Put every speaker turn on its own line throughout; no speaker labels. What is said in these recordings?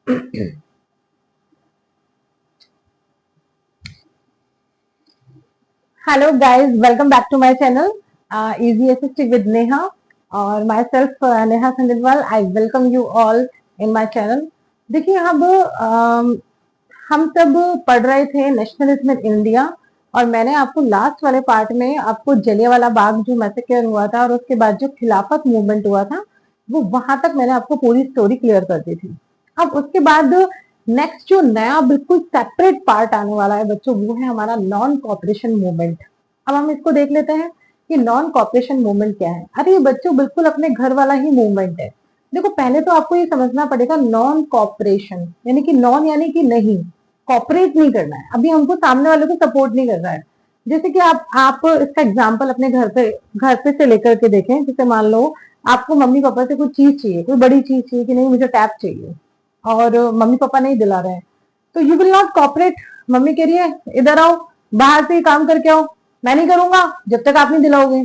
Hello guys, welcome back to my channel easy artistic with Neha और myself Neha Khandelwal. I welcome you all in my channel. देखिए, अब हम सब पढ़ रहे थे नेशनलिज्म इन इंडिया और मैंने आपको लास्ट वाले पार्ट में आपको जलियांवाला बाग जो मैसेकर हुआ था और उसके बाद जो खिलाफत मूवमेंट हुआ था वो वहां तक मैंने आपको पूरी स्टोरी क्लियर कर दी थी। अब उसके बाद नेक्स्ट जो नया बिल्कुल सेपरेट पार्ट आने वाला है बच्चों, वो है हमारा नॉन कॉपरेशन मूवमेंट। अब हम इसको देख लेते हैं कि नॉन कॉपरेशन मूवमेंट क्या है। अरे ये बच्चों बिल्कुल अपने घर वाला ही मूवमेंट है। देखो, पहले तो आपको ये समझना पड़ेगा नॉन कॉपरेशन यानी कि नॉन यानी कि नहीं, कॉपरेट नहीं करना है। अभी हमको सामने वाले को सपोर्ट नहीं कर रहा है। जैसे कि आप इसका एग्जाम्पल अपने घर पे से लेकर के देखें। जैसे मान लो आपको मम्मी पापा से कुछ चीज चाहिए, कोई बड़ी चीज चाहिए कि नहीं मुझे टैप चाहिए, और मम्मी पापा नहीं दिला रहे हैं, तो you will not cooperate. Mummy कह रही है इधर आओ, बाहर से ही काम करके आओ, मैं नहीं करूंगा जब तक आप नहीं दिलाओगे।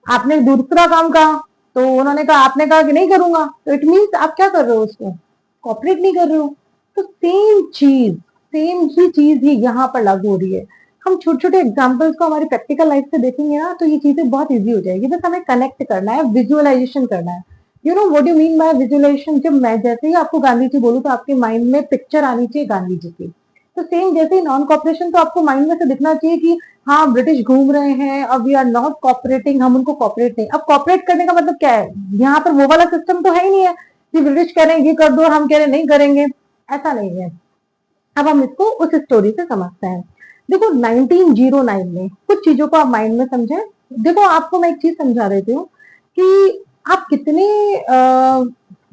आपने दूसरा काम कहा तो उन्होंने कहा, आपने कहा कि नहीं करूंगा, तो इट मीन्स आप क्या कर रहे हो, उसको कॉपरेट नहीं कर रहे हो। तो सेम ही चीज ही यहाँ पर लागू हो रही है। हम छोटे छोटे एग्जाम्पल्स को हमारी प्रैक्टिकल लाइफ से देखेंगे ना, तो ये चीजें बहुत इजी हो जाएगी। बस हमें कनेक्ट करना है, विजुअलाइजेशन करना है। You know what you mean by visualisation. जब मैं जैसे ही आपको गांधी जी बोलूँ तो आपके माइंड में पिक्चर आनी चाहिए गांधी जी की। तो सेम जैसे ही नॉन कॉपरेशन, तो आपको माइंड में से दिखना चाहिए कि हाँ ब्रिटिश घूम रहे हैं, अब वी आर नॉट कॉपरेटिंग, हम उनको कॉपरेट नहीं। अब कॉपरेट करने का मतलब क्या है, यहाँ पर वो वाला सिस्टम तो है ही नहीं है कि ब्रिटिश कह रहे हैं ये कर दो, हम कह रहे हैं नहीं करेंगे, ऐसा नहीं है। अब हम इसको उस स्टोरी से समझते हैं। देखो 1909 में कुछ चीजों को आप माइंड में समझे। देखो, आपको मैं एक चीज समझा देती हूँ कि आप कितने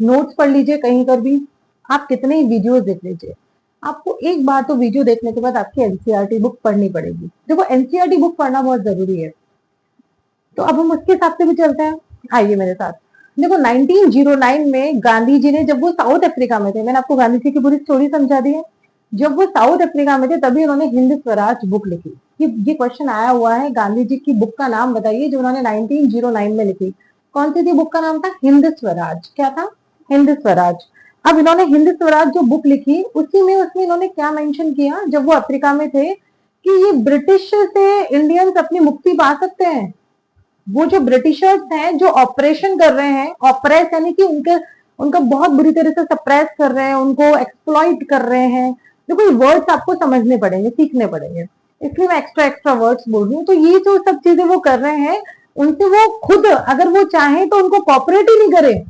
नोट्स पढ़ लीजिए कहीं पर भी, आप कितने वीडियोस देख लीजिए, आपको एक बार तो वीडियो देखने के बाद आपकी एनसीईआरटी बुक पढ़नी पड़ेगी। देखो, एनसीईआरटी बुक पढ़ना बहुत जरूरी है। तो अब हम उसके हिसाब से भी चलते हैं, आइए मेरे साथ। देखो 1909 में गांधी जी ने, जब वो साउथ अफ्रीका में थे, मैंने आपको गांधी जी की पूरी स्टोरी समझा दी है। जब वो साउथ अफ्रीका में थे तभी उन्होंने हिंद स्वराज बुक लिखी। ये क्वेश्चन आया हुआ है, गांधी जी की बुक का नाम बताइए जो उन्होंने 1909 में लिखी। कौन सी थी बुक का नाम था? हिंद स्वराज। क्या था? हिंद स्वराज। अब इन्होंने हिंद स्वराज जो बुक लिखी, उसी में उसमें इन्होंने क्या मेंशन किया जब वो अफ्रीका में थे, कि ये ब्रिटिश से इंडियंस अपनी मुक्ति पा सकते हैं। वो जो ब्रिटिशर्स हैं जो ऑपरेशन कर रहे हैं, ऑपरेस यानी कि उनके उनका बहुत बुरी तरह से सप्रेस कर रहे हैं, उनको एक्सप्लॉइट कर रहे हैं। देखो, ये वर्ड्स आपको समझने पड़ेंगे, सीखने पड़ेंगे, इसलिए मैं एक्स्ट्रा एक्स्ट्रा वर्ड्स बोल रही हूँ। तो ये जो सब चीजें वो कर रहे हैं, उनसे वो खुद अगर वो चाहे तो उनको कॉपरेट ही नहीं करे,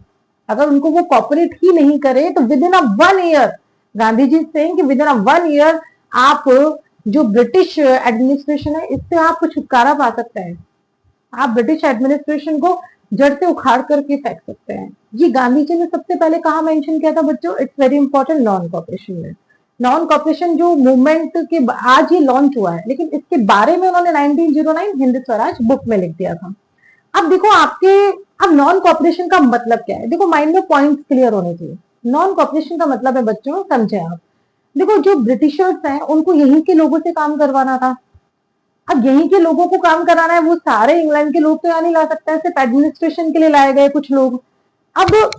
अगर उनको वो कॉपरेट ही नहीं करे तो within a 1 year, Gandhi ji से कि विद इन अ 1 ईयर आप जो ब्रिटिश एडमिनिस्ट्रेशन है इससे आप छुटकारा पा सकते हैं। आप ब्रिटिश एडमिनिस्ट्रेशन को जड़ से उखाड़ करके फेंक सकते हैं। ये गांधी जी ने सबसे पहले कहा मेंशन किया था बच्चों? It's very important, non cooperation में। नॉन कॉपरेशन जो मूवमेंट के आज ही लॉन्च हुआ है, लेकिन इसके बारे में उन्होंने 1909 हिंद स्वराज बुक में लिख दिया था। अब देखो आपके, अब नॉन कॉपरेशन का मतलब क्या है? देखो, माइंड में पॉइंट्स क्लियर होने चाहिए। नॉन कॉपरेशन का मतलब है बच्चों, समझे आप। देखो, जो ब्रिटिशर्स हैं उनको यहीं के लोगों से काम करवाना था। अब यहीं के लोगों को काम कराना है, वो सारे इंग्लैंड के लोग तो यहाँ नहीं ला सकता है, सिर्फ एडमिनिस्ट्रेशन के लिए लाए गए कुछ लोग। अब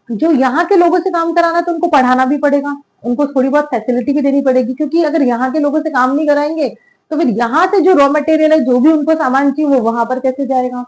जो यहाँ के लोगों से काम कराना है तो उनको पढ़ाना भी पड़ेगा, उनको थोड़ी बहुत फैसिलिटी भी देनी पड़ेगी, क्योंकि अगर यहाँ के लोगों से काम नहीं कराएंगे तो फिर यहाँ से जो रॉ मटेरियल है, जो भी उनको सामान चाहिए, वो वहां पर कैसे जाएगा।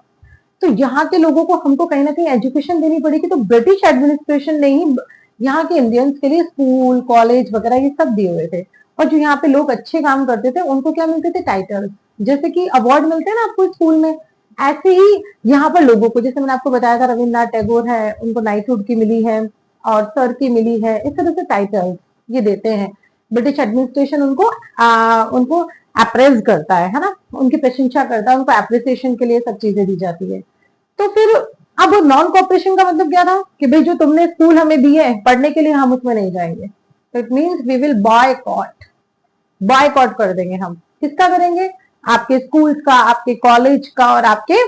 तो यहाँ के लोगों को हमको कहीं ना कहीं एजुकेशन देनी पड़ेगी। तो ब्रिटिश एडमिनिस्ट्रेशन ने ही यहाँ के इंडियंस के लिए स्कूल कॉलेज वगैरह ये सब दिए हुए थे। और जो यहाँ पे लोग अच्छे काम करते थे उनको क्या मिलते थे? टाइटल, जैसे कि अवार्ड मिलते हैं ना आपको स्कूल में, ऐसे ही यहाँ पर लोगों को, जैसे मैंने आपको बताया था रविन्द्रनाथ टैगोर है, उनको नाइटहुड की मिली है और सर की मिली है, इस तरह से टाइटल ये देते हैं। ब्रिटिश एडमिनिस्ट्रेशन उनको अप्रेज करता है ना, उनकी प्रशंसा करता है, उनको एप्रिसिएशन के लिए सब चीजें दी जाती है। तो फिर अब नॉन कॉपरेशन का मतलब क्या था कि भाई जो तुमने स्कूल हमें दिए है पढ़ने के लिए, हम उसमें नहीं जाएंगे। तो it means we will boycott, boycott कर देंगे हम। किसका करेंगे? आपके स्कूल्स का, आपके कॉलेज का, और आपके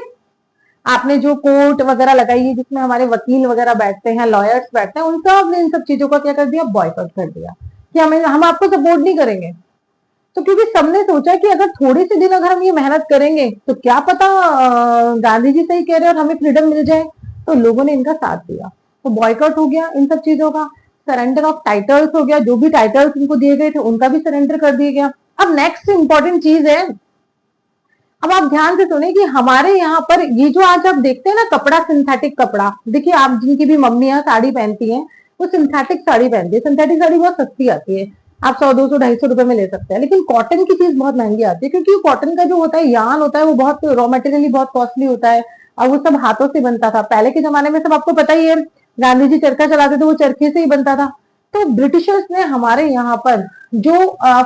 आपने जो कोर्ट वगैरह लगाई है जिसमें हमारे वकील वगैरह बैठते हैं, लॉयर्स बैठते हैं, उन सब ने इन सब चीजों का क्या कर दिया? बॉयकॉट कर दिया कि हम आपको सपोर्ट नहीं करेंगे। तो क्योंकि सबने सोचा कि अगर थोड़े से दिन अगर हम ये मेहनत करेंगे तो क्या पता गांधी जी सही कह रहे हैं और हमें फ्रीडम मिल जाए, तो लोगों ने इनका साथ दिया। तो बॉयकॉट हो गया इन सब चीजों का। सरेंडर ऑफ टाइटल्स हो गया, जो भी टाइटल्स इनको दिए गए थे उनका भी सरेंडर कर दिया गया। अब नेक्स्ट इंपॉर्टेंट चीज है, अब आप ध्यान से सुने कि हमारे यहाँ पर ये जो आज आप देखते हैं ना कपड़ा, सिंथेटिक कपड़ा, देखिए आप जिनकी भी मम्मियां साड़ी पहनती हैं वो सिंथेटिक साड़ी पहनती है। सिंथेटिक साड़ी बहुत सस्ती आती है, आप 100, 200, 250 रुपए में ले सकते हैं, लेकिन कॉटन की चीज बहुत महंगी आती है, क्योंकि कॉटन का जो होता है यान होता है वो बहुत रॉ मटेरियली बहुत कॉस्टली होता है, और वो सब हाथों से बनता था पहले के जमाने में, सब आपको पता ही है। गांधी जी चरखा चलाते थे, वो चरखे से ही बनता था। तो ब्रिटिशर्स ने हमारे यहाँ पर जो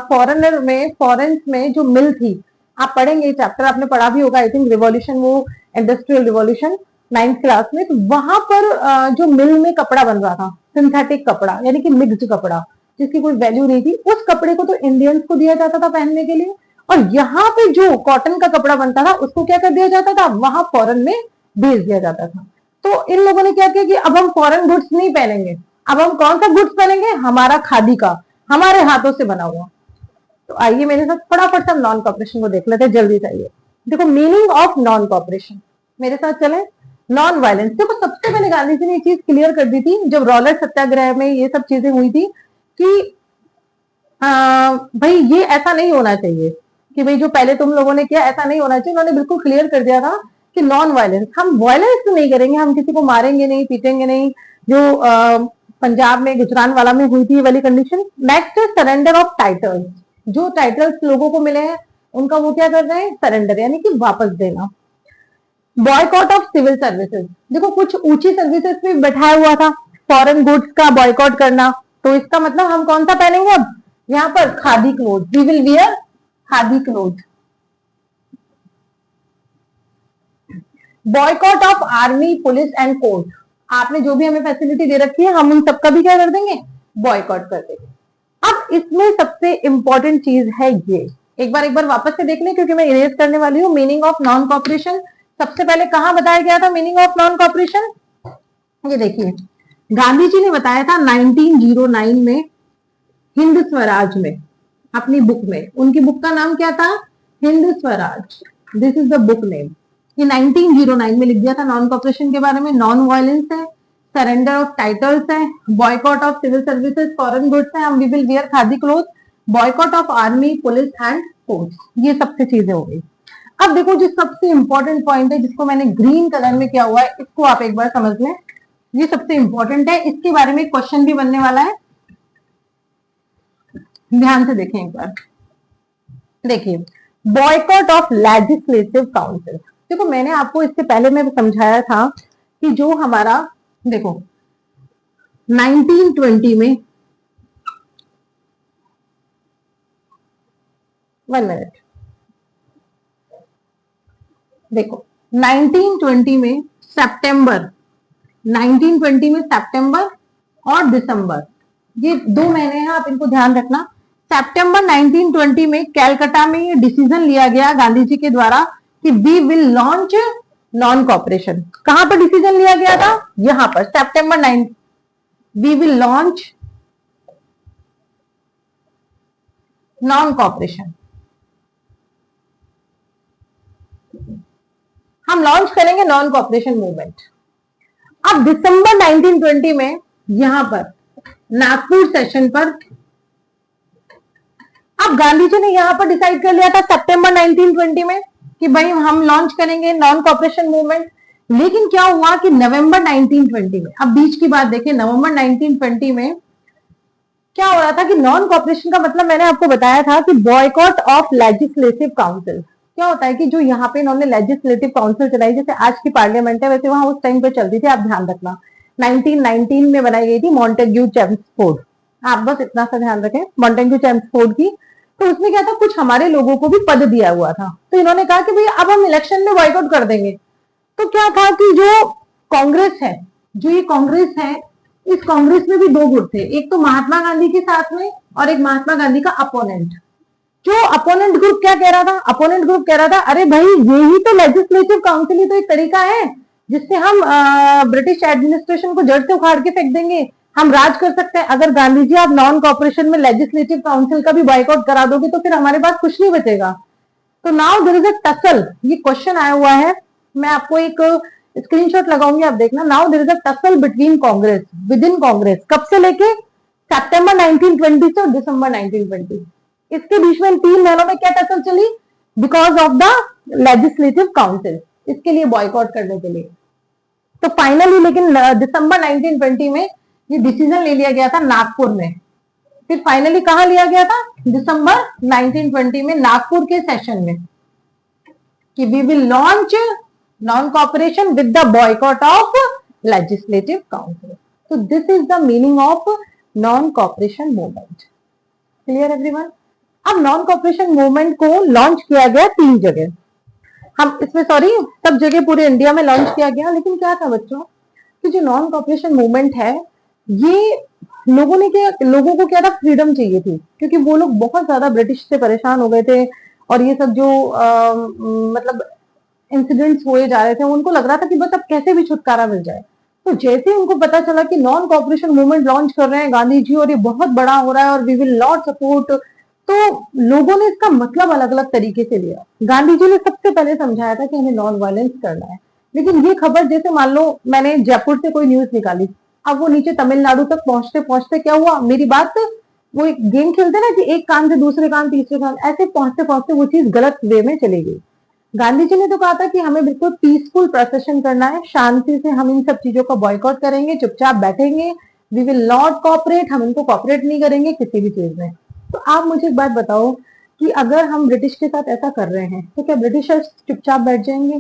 फॉरेनर में फॉरेन में जो मिल थी, आप पढ़ेंगे चैप्टर, आपने पढ़ा भी होगा आई थिंक, रिवॉल्यूशन, वो इंडस्ट्रियल रिवॉल्यूशन 9th क्लास में, तो वहां पर जो मिल में कपड़ा बन रहा था, सिंथेटिक कपड़ा यानी कि मिक्स्ड कपड़ा, जिसकी कोई वैल्यू नहीं थी, उस कपड़े को तो इंडियंस को दिया जाता था पहनने के लिए, और यहाँ पे जो कॉटन का कपड़ा बनता था उसको क्या कर दिया जाता था, वहां फॉरेन में भेज दिया जाता था। तो इन लोगों ने क्या किया कि अब हम फॉरेन गुड्स नहीं पहनेंगे, अब हम कौन सा गुड्स पहनेंगे, हमारा खादी का, हमारे हाथों से बना हुआ। तो आइए मेरे साथ फटाफट से नॉन कॉपरेशन को देख लेते हैं, जल्दी से आइए। देखो मीनिंग ऑफ नॉन कॉपरेशन, मेरे साथ चले। नॉन वायलेंस, देखो सबसे पहले गांधी जी ने ये चीज क्लियर कर दी थी जब रॉलेट सत्याग्रह में ये सब चीजें हुई थी कि भाई ये ऐसा नहीं होना चाहिए, कि भाई जो पहले तुम लोगों ने किया ऐसा नहीं होना चाहिए। उन्होंने बिल्कुल क्लियर कर दिया था कि नॉन वायलेंस, हम वायलेंस तो नहीं करेंगे, हम किसी को मारेंगे नहीं, पीटेंगे नहीं, जो पंजाब में गुजरान वाला में हुई थी वाली कंडीशन। नेक्स्ट है सरेंडर ऑफ टाइटल्स, जो टाइटल्स लोगों को मिले हैं उनका वो क्या कर रहे हैं, सरेंडर यानी कि वापस देना। बॉयकॉट ऑफ सिविल सर्विसेज, देखो कुछ ऊंची सर्विसेज पे बैठाया हुआ था, फॉरेन गुड्स का बॉयकॉट करना, तो इसका मतलब हम कौन सा पहनेंगे अब, यहाँ पर khadi cloth, we will wear khadi cloth. Boycott of army, police and court, आपने जो भी हमें फैसिलिटी दे रखी है हम उन सबका भी क्या कर देंगे, बॉयकॉट कर देंगे। अब इसमें सबसे इंपॉर्टेंट चीज है ये, एक बार वापस से देख लें क्योंकि मैं इरेज करने वाली हूँ। मीनिंग ऑफ नॉन कॉपरेशन सबसे पहले कहां बताया गया था, मीनिंग ऑफ नॉन कॉपरेशन, ये देखिए गांधी जी ने बताया था 1909 में हिंद स्वराज में, अपनी बुक में, उनकी बुक का नाम क्या था, Hind Swaraj, this is the book name. ये 1909 में लिख दिया था नॉन कॉपरेशन के बारे में। नॉन वायलेंस है, सरेंडर ऑफ टाइटल्स है, boycott of civil services, foreign goods है, हम we will wear khadi cloth, boycott of army, police and courts, ये सबसे चीजें हो गई। अब देखो जो सबसे इंपॉर्टेंट पॉइंट है जिसको मैंने ग्रीन कलर में किया हुआ है, इसको आप एक बार समझ लें, ये सबसे इंपॉर्टेंट है, इसके बारे में क्वेश्चन भी बनने वाला है, ध्यान से देखें एक बार। देखिए बॉयकॉट ऑफ लेजिस्लेटिव काउंसिल, देखो मैंने आपको इससे पहले में समझाया था कि जो हमारा, देखो 1920 में, 1 मिनट, देखो 1920 में सितंबर, 1920 में सितंबर और दिसंबर, ये 2 महीने हैं, आप इनको ध्यान रखना। सितंबर 1920 में कैलकाटा में ये डिसीजन लिया गया गांधी जी के द्वारा कि we will launch non cooperation. कहां पर डिसीजन लिया गया था, यहां पर सितंबर 9, we will launch non cooperation, हम लॉन्च करेंगे नॉन कॉपरेशन मूवमेंट। अब दिसंबर 1920 में यहां पर नागपुर सेशन पर, अब गांधी जी ने यहां पर डिसाइड कर लिया था सितंबर 1920 में कि भाई हम लॉन्च करेंगे नॉन कॉपरेशन मूवमेंट, लेकिन क्या हुआ कि नवंबर 1920 में, अब बीच की बात देखिए, नवंबर 1920 में क्या हो रहा था कि नॉन कॉपरेशन का मतलब मैंने आपको बताया था कि बॉयकॉट ऑफ लेजिस्लेटिव काउंसिल। क्या होता है कि जो यहाँ पे इन्होंने लेजिस्लेटिव काउंसिल चलाई, जैसे आज की पार्लियामेंट है वैसे वहां उस टाइम पे चलती थी, आप ध्यान रखना 1919 में बनाई गई थी मॉन्टेग्यू चेम्सफोर्ड, आप बस इतना सा ध्यान रखें, मॉन्टेग्यू चेम्सफोर्ड की। तो उसमें क्या था, कुछ हमारे लोगों को भी पद दिया हुआ था, तो इन्होंने कहा कि भाई अब हम इलेक्शन में बॉयकॉट कर देंगे। तो क्या था कि जो कांग्रेस है, जो ये कांग्रेस है, इस कांग्रेस में भी 2 गुट थे, एक तो महात्मा गांधी के साथ में और एक महात्मा गांधी का अपोनेंट। जो अपोनेंट ग्रुप क्या कह रहा था, अपोनेंट ग्रुप कह रहा था अरे भाई यही तो लेजिस्लेटिव काउंसिल ही तो एक तरीका है जिससे हम ब्रिटिश एडमिनिस्ट्रेशन को जड़ से उखाड़ के फेंक देंगे, हम राज कर सकते हैं। अगर गांधी जी आप नॉन कॉपरेशन में लेजिस्लेटिव काउंसिल का भी बॉयकॉट करा दोगे तो फिर हमारे पास कुछ नहीं बचेगा। तो now there is a tussle, ये क्वेश्चन आया हुआ है, मैं आपको एक स्क्रीनशॉट लगाऊंगी, आप देखना। Now there is a tussle between Congress, within Congress, कब से लेके सितंबर 1920 से और दिसंबर 1920, इसके बीच में 3 महीनों में क्या टक्कर चली? Because of the legislative council, इसके लिए बॉयकॉट करने के लिए। तो फाइनली लेकिन दिसंबर 1920 में ये डिसीजन ले लिया गया था नागपुर में। फिर फाइनली कहां लिया गया था? दिसंबर 1920 में नागपुर के सेशन में, कि we will launch non cooperation with the boycott of legislative council. तो this is the meaning of non cooperation movement. Clear everyone? अब नॉन कॉपरेशन मूवमेंट को लॉन्च किया गया 3 जगह, हम इसमें सॉरी सब जगह पूरे इंडिया में लॉन्च किया गया। लेकिन क्या था बच्चों कि जो नॉन कॉपरेशन मूवमेंट है, ये लोगों को क्या था? फ्रीडम चाहिए थी, क्योंकि वो लोग बहुत ज्यादा ब्रिटिश से परेशान हो गए थे, और ये सब जो मतलब इंसिडेंट्स हुए जा रहे थे, उनको लग रहा था कि बस अब कैसे भी छुटकारा मिल जाए। तो जैसे ही उनको पता चला कि नॉन कॉपरेशन मूवमेंट लॉन्च कर रहे हैं गांधी जी, और ये बहुत बड़ा हो रहा है, और वी विल नॉट सपोर्ट, तो लोगों ने इसका मतलब अलग अलग तरीके से लिया। गांधी जी ने सबसे पहले समझाया था कि हमें नॉन वायलेंस करना है, लेकिन ये खबर, जैसे मान लो मैंने जयपुर से कोई न्यूज निकाली, अब वो नीचे तमिलनाडु तक पहुंचते पहुंचते क्या हुआ? मेरी बात, वो एक गेम खेलते ना कि एक कान से दूसरे कान तीसरे कान, ऐसे पहुंचते पहुंचते वो चीज गलत वे में चली गई। गांधी जी ने तो कहा था कि हमें बिल्कुल पीसफुल प्रोसेशन करना है, शांति से हम इन सब चीजों का बॉयकॉट करेंगे, चुपचाप बैठेंगे, वी विल नॉट कॉपरेट, हम इनको कॉपरेट नहीं करेंगे किसी भी चीज में। तो आप मुझे एक बात बताओ कि अगर हम ब्रिटिश के साथ ऐसा कर रहे हैं, तो क्या ब्रिटिशर्स चुपचाप बैठ जाएंगे?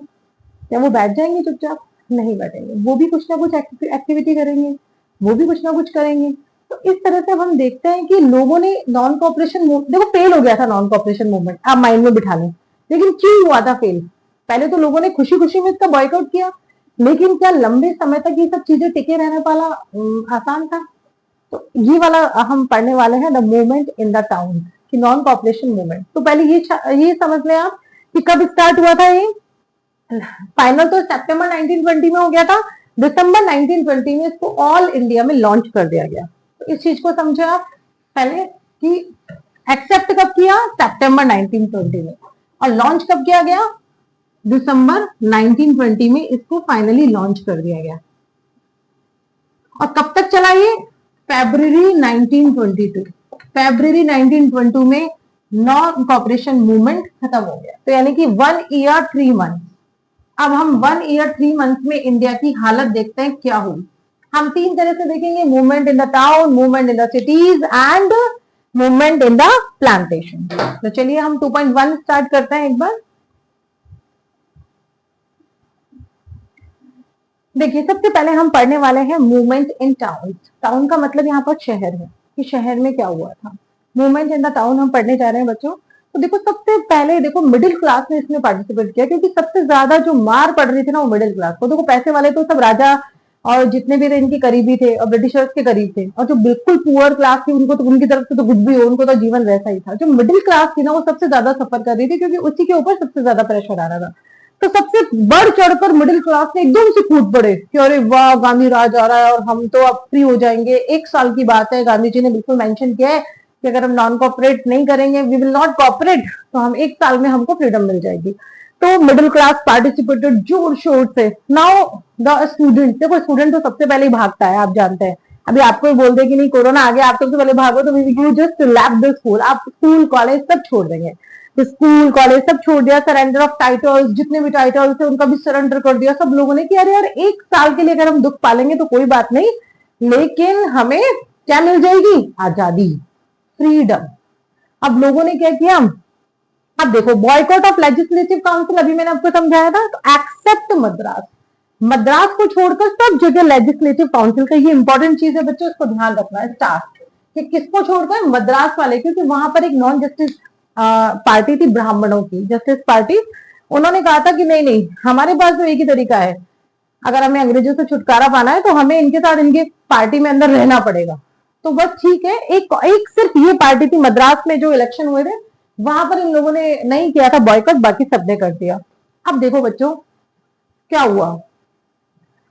क्या वो बैठ जाएंगे चुपचाप? नहीं बैठेंगे, वो भी कुछ ना कुछ एक्टिविटी करेंगे, वो भी कुछ ना कुछ करेंगे। तो इस तरह से अब हम देखते हैं कि लोगों ने नॉन कॉपरेशन, देखो फेल हो गया था नॉन कॉपरेशन मूवमेंट, आप माइंड में बिठा लें। लेकिन क्यों हुआ था फेल? पहले तो लोगों ने खुशी खुशी में इसका बॉयकॉट किया, लेकिन क्या लंबे समय तक ये सब चीजें टिके रहने वाला आसान था? तो ये वाला हम पढ़ने वाले हैं, the movement in the town, कि नॉन कॉपरेशन मूवमेंट। तो पहले ये समझ लें आप कि कब स्टार्ट हुआ था ये। फाइनल तो सितंबर 1920 में हो गया था, दिसंबर 1920 में इसको ऑल इंडिया में लॉन्च कर दिया गया। तो इस चीज को समझे आप पहले कि एक्सेप्ट कब किया? सितंबर 1920 में, और लॉन्च कब किया गया? दिसंबर 1920 में इसको फाइनली लॉन्च कर दिया गया। और कब तक चला ये? फरवरी 1922, फरवरी 1922 में नॉन कॉपरेशन मूवमेंट खत्म हो गया। तो यानी कि 1 ईयर 3 मंथ। अब हम 1 ईयर 3 मंथ में इंडिया की हालत देखते हैं क्या हुई। हम 3 तरह से देखेंगे, movement in the town, movement in the cities and movement in the plantation. तो चलिए हम 2.1 स्टार्ट करते हैं एक बार। देखिए सबसे पहले हम पढ़ने वाले हैं मूवमेंट इन टाउन। टाउन का मतलब यहाँ पर शहर है, कि शहर में क्या हुआ था। मूवमेंट इन द टाउन हम पढ़ने जा रहे हैं बच्चों। तो देखो सबसे पहले देखो मिडिल क्लास ने इसमें पार्टिसिपेट किया, क्योंकि सबसे ज्यादा जो मार पड़ रही थी ना वो मिडिल क्लास को। देखो पैसे वाले तो सब राजा और जितने भी थे इनके करीबी थे, और ब्रिटिशर्स के करीब थे, और जो बिल्कुल पुअर क्लास थी उनको तो उनकी तरफ से तो कुछ भी हो, उनको तो जीवन वैसा ही था। जो मिडिल क्लास थी ना वो सबसे ज्यादा सफर कर रही थी, क्योंकि उसी के ऊपर सबसे ज्यादा प्रेशर आ रहा था। तो सबसे बढ़ चढ़कर मिडिल क्लास ने एकदम से कूद पड़े कि अरे वाह गांधी राज आ रहा है और हम तो अब फ्री हो जाएंगे। 1 साल की बात है, गांधी जी ने बिल्कुल मेंशन किया है कि अगर हम नॉन कॉपरेट नहीं करेंगे, वी विल नॉट कॉपरेट, तो हम 1 साल में हमको फ्रीडम मिल जाएगी। तो मिडिल क्लास पार्टिसिपेटेड जोर शोर से। नाउ द स्टूडेंट, देखो स्टूडेंट तो सबसे पहले ही भागता है, आप जानते हैं। अभी आपको ही बोल दे कि नहीं कोरोना आ गया, आप सबसे पहले भागो, तो you just lap the school, आप स्कूल कॉलेज सब छोड़ देंगे। स्कूल कॉलेज सब छोड़ दिया, सरेंडर ऑफ टाइटल्स, जितने भी टाइटल्स थे उनका भी सरेंडर कर दिया सब लोगों ने कि अरे यार 1 साल के लिए अगर हम दुख पालेंगे तो कोई बात नहीं, लेकिन हमें क्या मिल जाएगी? आजादी, फ्रीडम। अब लोगों ने क्या किया? अब देखो बॉयकॉट ऑफ लेजिस्लेटिव काउंसिल, अभी मैंने आपको समझाया था। तो एक्सेप्ट मद्रास, मद्रास को छोड़कर सब जगह लेजिस्लेटिव काउंसिल का, ये इंपॉर्टेंट चीज है बच्चों, इसको ध्यान रखना है। स्टार्ट कि किसको छोड़कर? मद्रास वाले, क्योंकि वहां पर एक नॉन जस्टिस पार्टी थी ब्राह्मणों की, जस्टिस पार्टी। उन्होंने कहा था कि नहीं नहीं, हमारे पास तो एक ही तरीका है, अगर हमें अंग्रेजों से छुटकारा पाना है तो हमें इनके साथ इनके पार्टी में अंदर रहना पड़ेगा। तो बस ठीक है, एक सिर्फ ये पार्टी थी मद्रास में, जो इलेक्शन हुए थे वहां पर इन लोगों ने नहीं किया था बॉयकॉट, बाकी सबने कर दिया। अब देखो बच्चों क्या हुआ।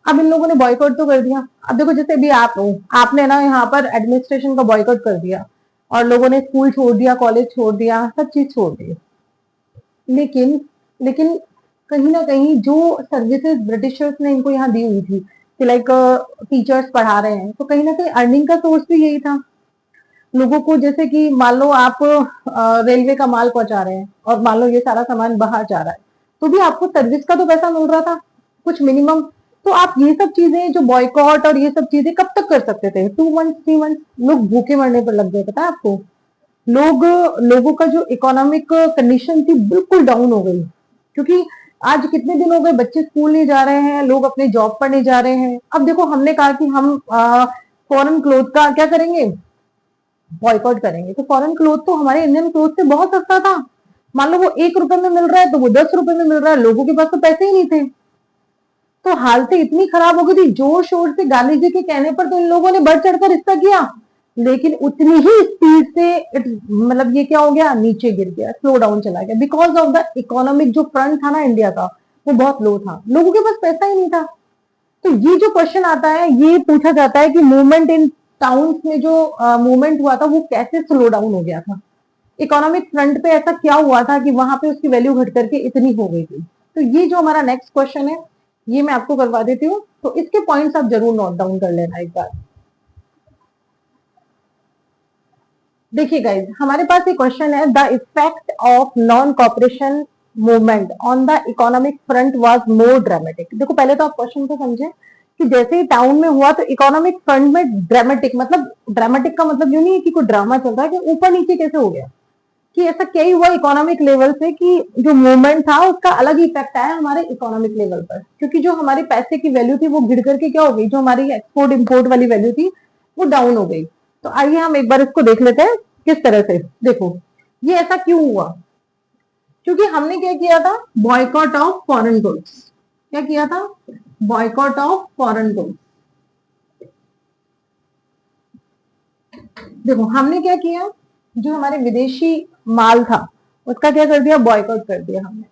अब इन लोगों ने बॉयकॉट तो कर दिया। अब देखो जैसे भी आप हो, आपने ना यहाँ पर एडमिनिस्ट्रेशन का बॉयकॉट कर दिया, और लोगों ने स्कूल छोड़ दिया, कॉलेज छोड़ दिया, सब चीज छोड़ दी। लेकिन लेकिन कहीं ना कहीं जो सर्विसेज ब्रिटिशर्स ने इनको यहाँ दी हुई थी कि लाइक टीचर्स पढ़ा रहे हैं, तो कहीं ना कहीं अर्निंग का सोर्स भी यही था। लोगों को, जैसे कि मान लो आप रेलवे का माल पहुंचा रहे हैं और मान लो ये सारा सामान बाहर जा रहा है, तो भी आपको सर्विस का तो पैसा मिल रहा था कुछ मिनिमम। तो आप ये सब चीजें जो बॉयकॉट और ये सब चीजें कब तक कर सकते थे? 2 मंथ 3 मंथ लोग भूखे मरने पर लग गए, पता है आपको। लोगों का जो इकोनॉमिक कंडीशन थी बिल्कुल डाउन हो गई, क्योंकि आज कितने दिन हो गए बच्चे स्कूल नहीं जा रहे हैं, लोग अपने जॉब पर नहीं जा रहे हैं। अब देखो, हमने कहा कि हम फॉरेन क्लोथ का क्या करेंगे, बॉयकॉट करेंगे। तो फॉरेन क्लोथ तो हमारे इंडियन क्लोथ से बहुत सस्ता था। मान लो वो 1 रुपए में मिल रहा है तो वो 10 रुपए में मिल रहा है, लोगों के पास तो पैसे ही नहीं थे। तो हालत इतनी खराब हो गई थी, जोर शोर से गांधी जी के कहने पर तो इन लोगों ने बढ़ चढ़कर हिस्सा किया, लेकिन उतनी ही स्पीड से मतलब ये क्या हो गया, नीचे गिर गया, स्लो डाउन चला गया, बिकॉज ऑफ द इकोनॉमिक जो फ्रंट था ना इंडिया का, वो बहुत लो था, लोगों के पास पैसा ही नहीं था। तो ये जो क्वेश्चन आता है, ये पूछा जाता है कि मूवमेंट इन टाउन्स में जो मूवमेंट हुआ था वो कैसे स्लो डाउन हो गया था, इकोनॉमिक फ्रंट पे ऐसा क्या हुआ था कि वहां पे उसकी वैल्यू घट करके इतनी हो गई थी। तो ये जो हमारा नेक्स्ट क्वेश्चन है, ये मैं आपको करवा देती हूँ, तो इसके पॉइंट्स आप जरूर नोट डाउन कर लेना एक बार। देखिए गाइज, हमारे पास एक क्वेश्चन है, the effect of non cooperation movement on the economic front was more dramatic. देखो, पहले तो आप क्वेश्चन को समझे कि जैसे ही टाउन में हुआ तो इकोनॉमिक फ्रंट में ड्रामेटिक, मतलब ड्रामेटिक का मतलब ये नहीं है कि कोई ड्रामा चल रहा है, कि ऊपर नीचे कैसे हो गया, कि ऐसा क्या ही हुआ इकोनॉमिक लेवल से कि जो मूवमेंट था उसका अलग ही इफेक्ट आया हमारे इकोनॉमिक लेवल पर, क्योंकि जो हमारे पैसे की वैल्यू थी वो गिर करके क्या हो गई, जो हमारी एक्सपोर्ट इंपोर्ट वाली वैल्यू थी वो डाउन हो गई। तो आइए हम एक बार इसको देख लेते हैं किस तरह से। देखो, ये ऐसा क्यों हुआ, क्योंकि हमने क्या किया था, बॉयकॉट ऑफ फॉरेन गुड्स। क्या किया था, बॉयकॉट ऑफ फॉरेन गुड्स। देखो, हमने क्या किया, जो हमारे विदेशी माल था उसका क्या कर दिया, बॉयकॉट कर दिया हमने।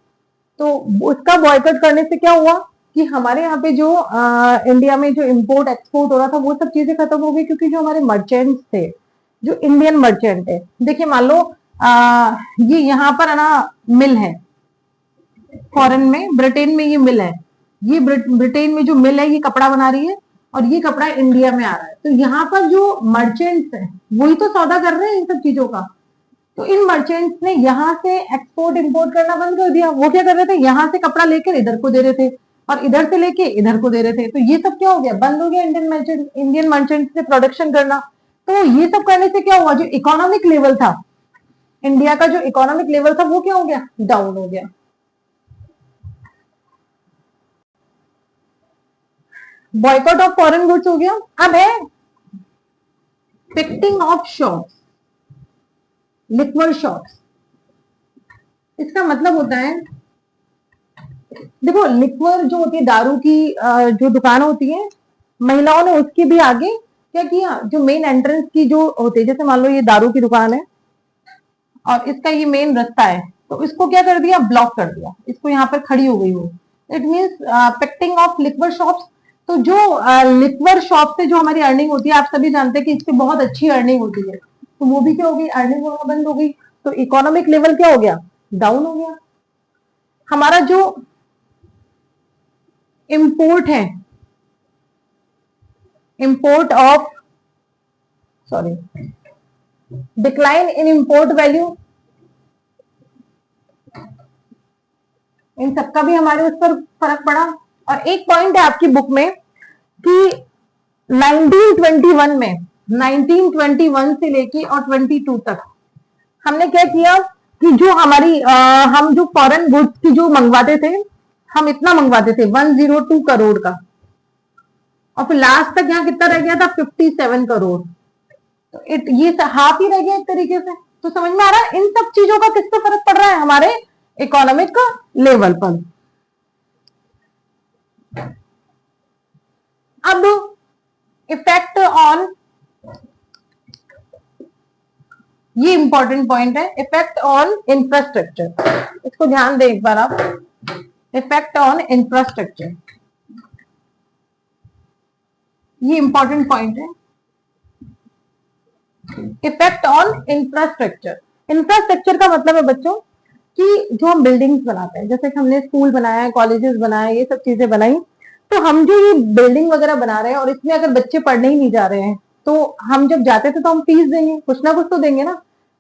तो उसका बॉयकॉट करने से क्या हुआ कि हमारे यहाँ पे जो इंडिया में जो इंपोर्ट एक्सपोर्ट हो रहा था वो सब चीजें खत्म हो गई, क्योंकि जो हमारे मर्चेंट्स थे, जो इंडियन मर्चेंट है, देखिए मान लो ये यहाँ पर है ना मिल है, फॉरेन में ब्रिटेन में ये मिल है, ये ब्रिटेन में जो मिल है ये कपड़ा बना रही है और ये कपड़ा इंडिया में आ रहा है। तो यहाँ पर जो मर्चेंट्स हैं वही तो सौदा कर रहे हैं इन सब चीजों का। तो इन मर्चेंट्स ने यहाँ से एक्सपोर्ट इंपोर्ट करना बंद कर दिया। वो क्या कर रहे थे, यहाँ से कपड़ा लेकर इधर को दे रहे थे और इधर से लेके इधर को दे रहे थे। तो ये सब क्या हो गया, बंद हो गया इंडियन मर्चेंट्स से प्रोडक्शन करना। तो ये सब करने से क्या हुआ, जो इकोनॉमिक लेवल था इंडिया का, जो इकोनॉमिक लेवल था वो क्या हो गया, डाउन हो गया। बॉयकॉट ऑफ फॉरेन गुड्स हो गया। अब है पिक्टिंग ऑफ शॉप्स, लिक्वर शॉप्स। इसका मतलब होता है, देखो लिक्वर जो होती है, दारू की जो दुकान होती है, महिलाओं ने उसके भी आगे क्या किया, जो मेन एंट्रेंस की जो होती है, जैसे मान लो ये दारू की दुकान है और इसका ये मेन रास्ता है, तो इसको क्या कर दिया, ब्लॉक कर दिया, इसको यहाँ पर खड़ी हो गई वो। It means picketing of liquor shops. तो जो लिक्वर शॉप से जो हमारी अर्निंग होती है, आप सभी जानते हैं कि इससे बहुत अच्छी अर्निंग होती है, तो वो भी क्या हो गई, अर्निंग होना बंद हो गई। तो इकोनॉमिक लेवल क्या हो गया, डाउन हो गया। हमारा जो इंपोर्ट है, import of, sorry, decline in import value, इन सबका भी हमारे उस पर फर्क पड़ा। और एक पॉइंट है आपकी बुक में कि 1921 में, 1921 से लेके और 22 तक हमने क्या किया कि जो हमारी हम जो फॉरेन गुड्स की जो मंगवाते थे, हम इतना मंगवाते थे 102 करोड़ का, और फिर लास्ट तक यहाँ कितना रह गया था, 57 करोड़। तो ये हाफ ही रह गया एक तरीके से। तो समझ में आ रहा है इन सब चीजों का किस पे फर्क पड़ रहा है, हमारे इकोनॉमिक का लेवल पर। अब इफेक्ट ऑन, ये इंपॉर्टेंट पॉइंट है, इफेक्ट ऑन इंफ्रास्ट्रक्चर। इसको ध्यान दें एक बार आप, इफेक्ट ऑन इंफ्रास्ट्रक्चर, ये इंपॉर्टेंट पॉइंट है, इफेक्ट ऑन इंफ्रास्ट्रक्चर। इंफ्रास्ट्रक्चर का मतलब है बच्चों कि जो हम बिल्डिंग्स बनाते हैं, जैसे कि हमने स्कूल बनाया है, कॉलेजेस बनाए, ये सब चीजें बनाई, तो हम जो ये बिल्डिंग वगैरह बना रहे हैं और इसमें अगर बच्चे पढ़ने ही नहीं जा रहे हैं तो हम जब जाते थे तो हम फीस देंगे, कुछ ना कुछ तो देंगे ना,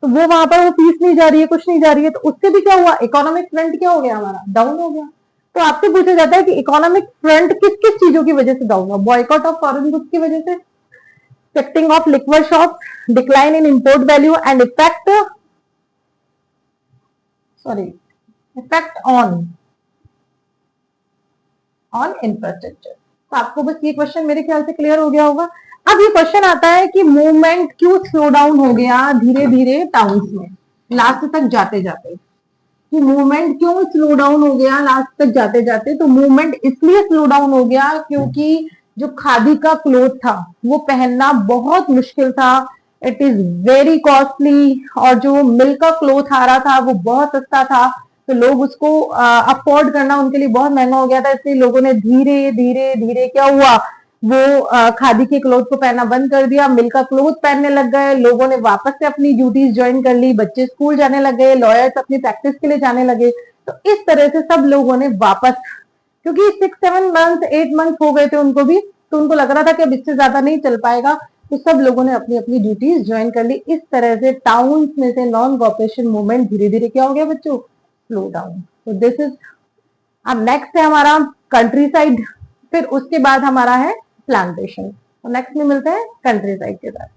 तो वो वहां पर वो फीस नहीं जा रही है, कुछ नहीं जा रही है, तो उससे भी क्या हुआ, इकोनॉमिक फ्रंट क्या हो गया हमारा, डाउन हो गया। तो आपसे पूछा जाता है कि इकोनॉमिक फ्रंट किस किस चीजों की वजह से डाउन हुआ, बॉयकॉट ऑफ फॉरेन गुड्स की वजह से, effecting of liquid shop, decline in import value and effect on infrastructure. तो आपको बस ये क्वेश्चन मेरे ख्याल से क्लियर हो गया होगा। अब ये क्वेश्चन आता है कि मूवमेंट क्यों स्लो डाउन हो गया धीरे धीरे टाउन्स में लास्ट तक जाते जाते, कि मूवमेंट क्यों स्लो डाउन हो गया लास्ट तक जाते जाते। तो मूवमेंट इसलिए स्लो डाउन हो गया क्योंकि जो खादी का क्लोथ था वो पहनना बहुत मुश्किल था, इट इज वेरी कॉस्टली, और जो मिल्क का क्लोथ आ रहा था वो बहुत सस्ता था, तो लोग उसको अफोर्ड करना उनके लिए बहुत महंगा हो गया था, इसलिए लोगों ने धीरे धीरे धीरे क्या हुआ, वो खादी के क्लोथ को पहनना बंद कर दिया, मिल्क का क्लोथ पहनने लग गए, लोगों ने वापस से अपनी ड्यूटीज ज्वाइन कर ली, बच्चे स्कूल जाने लग गए, लॉयर्स अपनी प्रैक्टिस के लिए जाने लगे। तो इस तरह से सब लोगों ने वापस, क्योंकि 6-7 मंथ 8 मंथ हो गए थे उनको भी, तो उनको लग रहा था कि अब इससे ज्यादा नहीं चल पाएगा, तो सब लोगों ने अपनी अपनी ड्यूटीज ज्वाइन कर ली। इस तरह से टाउन में से नॉन कॉपरेशन मूवमेंट धीरे धीरे क्या हो गया बच्चों, स्लो डाउन। तो दिस इज, अब नेक्स्ट है हमारा कंट्री साइड, फिर उसके बाद हमारा है प्लांटेशन। तो नेक्स्ट में मिलते हैं कंट्री साइड के साथ।